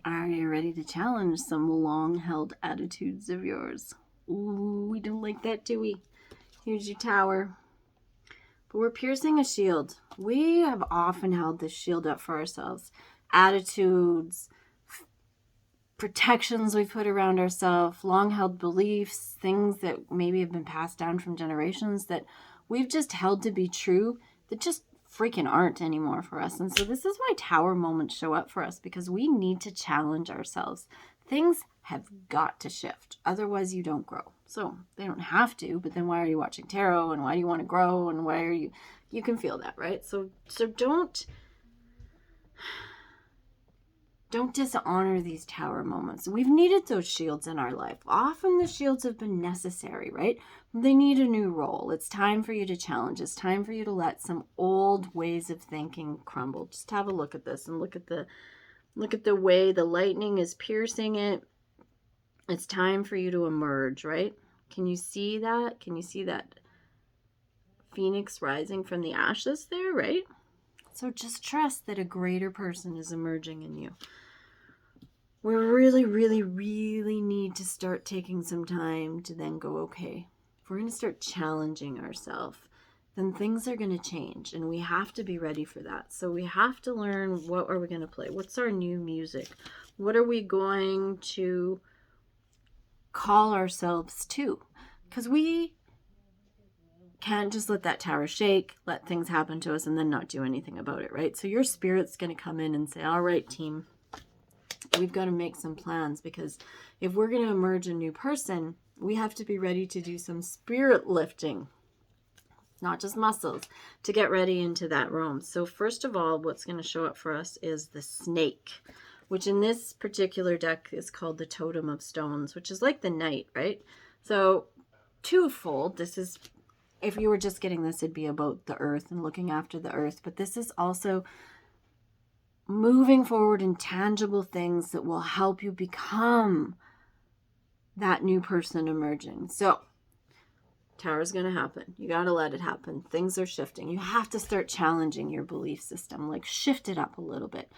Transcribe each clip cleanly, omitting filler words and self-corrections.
Are you ready to challenge some long-held attitudes of yours? Ooh, we don't like that, do we? Here's your tower. But we're piercing a shield. We have often held this shield up for ourselves. Attitudes, protections we've put around ourselves, long-held beliefs, things that maybe have been passed down from generations that we've just held to be true that just freaking aren't anymore for us. And so this is why tower moments show up for us, because we need to challenge ourselves. Things have got to shift. Otherwise you don't grow. So they don't have to, but then why are you watching tarot, and why do you want to grow, and why are you can feel that, right? So don't dishonor these tower moments. We've needed those shields in our life. Often the shields have been necessary, right? They need a new role. It's time for you to challenge. It's time for you to let some old ways of thinking crumble. Just have a look at this and look at the way the lightning is piercing it. It's time for you to emerge, right? Can you see that? Can you see that phoenix rising from the ashes there, right? So just trust that a greater person is emerging in you. We really, really, really need to start taking some time to then go, okay, if we're going to start challenging ourselves, then things are going to change, and we have to be ready for that. So we have to learn, what are we going to play? What's our new music? What are we going to call ourselves to? Because we can't just let that tower shake, let things happen to us, and then not do anything about it, right? So your spirit's going to come in and say, all right, team, we've got to make some plans, because if we're going to emerge a new person, we have to be ready to do some spirit lifting, not just muscles, to get ready into that realm. So first of all, what's going to show up for us is the snake, which in this particular deck is called the Totem of Stones, which is like the knight, right? So twofold. This is, if you were just getting this, it'd be about the earth and looking after the earth, but this is also moving forward in tangible things that will help you become that new person emerging. So tower's going to happen. You got to let it happen. Things are shifting. You have to start challenging your belief system, like shift it up a little bit,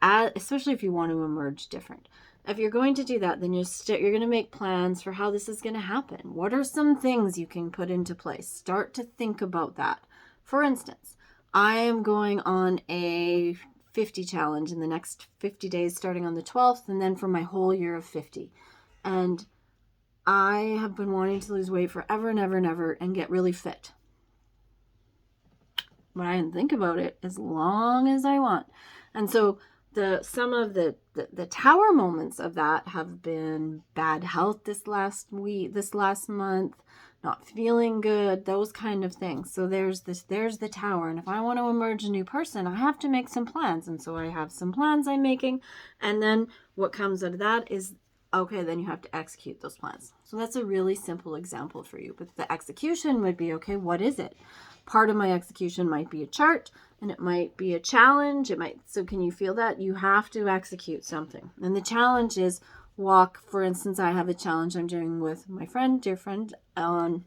especially if you want to emerge different. If you're going to do that, then you're going to make plans for how this is going to happen. What are some things you can put into place? Start to think about that. For instance, I am going on a 50 challenge in the next 50 days, starting on the 12th, and then for my whole year of 50. And I have been wanting to lose weight forever and ever and ever and get really fit. But I didn't think about it as long as I want. And so some of the tower moments of that have been bad health this last month, not feeling good, those kind of things. So there's the tower. And if I want to emerge a new person, I have to make some plans. And so I have some plans I'm making. And then what comes out of that is, okay, then you have to execute those plans. So that's a really simple example for you. But the execution would be, okay, what is it? Part of my execution might be a chart, and it might be a challenge. So can you feel that? You have to execute something. And the challenge is walk. For instance, I have a challenge I'm doing with my dear friend, on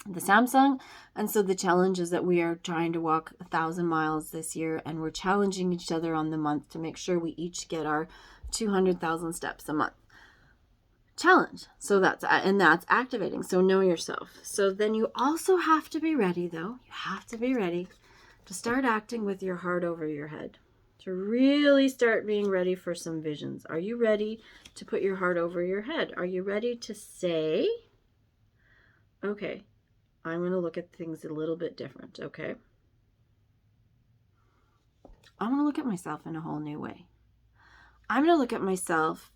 the Samsung. And so the challenge is that we are trying to walk 1,000 miles this year, and we're challenging each other on the month to make sure we each get our 200,000 steps a month challenge. So that's activating. So know yourself. So then you also have to be ready, though. You have to be ready to start acting with your heart over your head, to really start being ready for some visions. Are you ready to put your heart over your head? Are you ready to say, okay, I'm going to look at things a little bit different, okay? I'm going to look at myself in a whole new way. I'm going to look at myself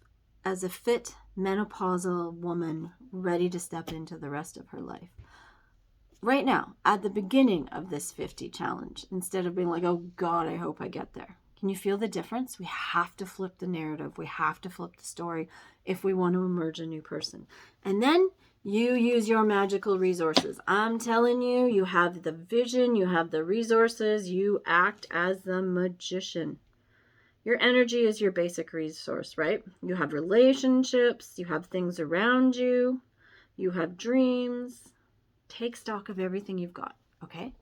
as a fit menopausal woman ready to step into the rest of her life. Right now, at the beginning of this 50 challenge, instead of being like, oh God, I hope I get there. Can you feel the difference? We have to flip the narrative. We have to flip the story if we want to emerge a new person. And then you use your magical resources. I'm telling you, you have the vision, you have the resources, you act as the magician. Your energy is your basic resource, right? You have relationships, you have things around you, you have dreams. Take stock of everything you've got, okay?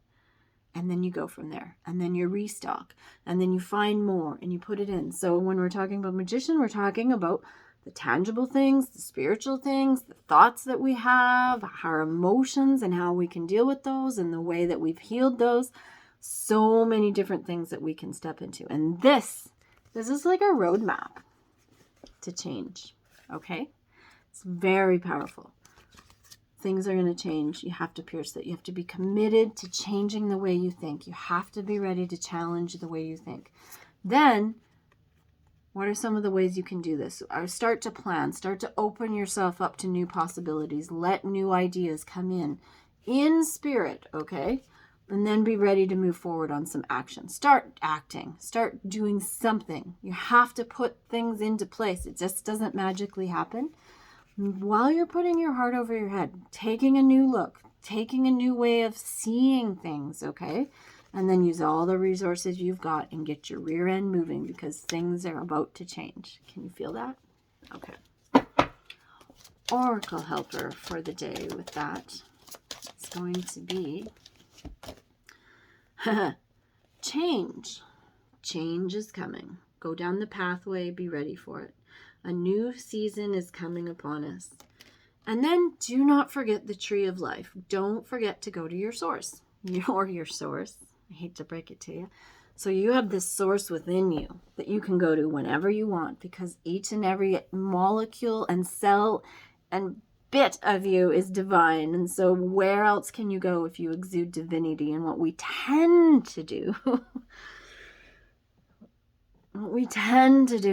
And then you go from there. And then you restock. And then you find more and you put it in. So when we're talking about magician, we're talking about the tangible things, the spiritual things, the thoughts that we have, our emotions and how we can deal with those and the way that we've healed those. So many different things that we can step into. And this is like a roadmap to change. Okay? It's very powerful. Things are going to change. You have to pierce that. You have to be committed to changing the way you think. You have to be ready to challenge the way you think. Then, what are some of the ways you can do this? Start to plan. Start to open yourself up to new possibilities. Let new ideas come in spirit, okay? And then be ready to move forward on some action. Start acting. Start doing something. You have to put things into place. It just doesn't magically happen. While you're putting your heart over your head, taking a new look, taking a new way of seeing things, okay? And then use all the resources you've got and get your rear end moving because things are about to change. Can you feel that? Okay. Oracle helper for the day with that is going to be change. Change is coming. Go down the pathway, be ready for it. A new season is coming upon us. And then do not forget the tree of life. Don't forget to go to your source. Your source. I hate to break it to you. So you have this source within you that you can go to whenever you want because each and every molecule and cell and bit of you is divine. And so where else can you go if you exude divinity? And what we tend to do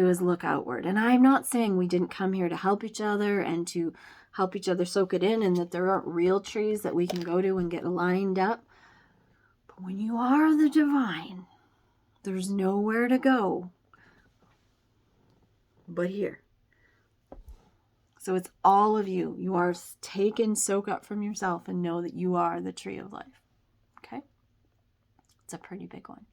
is look outward. And I'm not saying we didn't come here to help each other and to help each other soak it in and that there aren't real trees that we can go to and get lined up. But when you are the divine, there's nowhere to go but here. So it's all of you. You are taken, soak up from yourself and know that you are the tree of life. Okay? It's a pretty big one.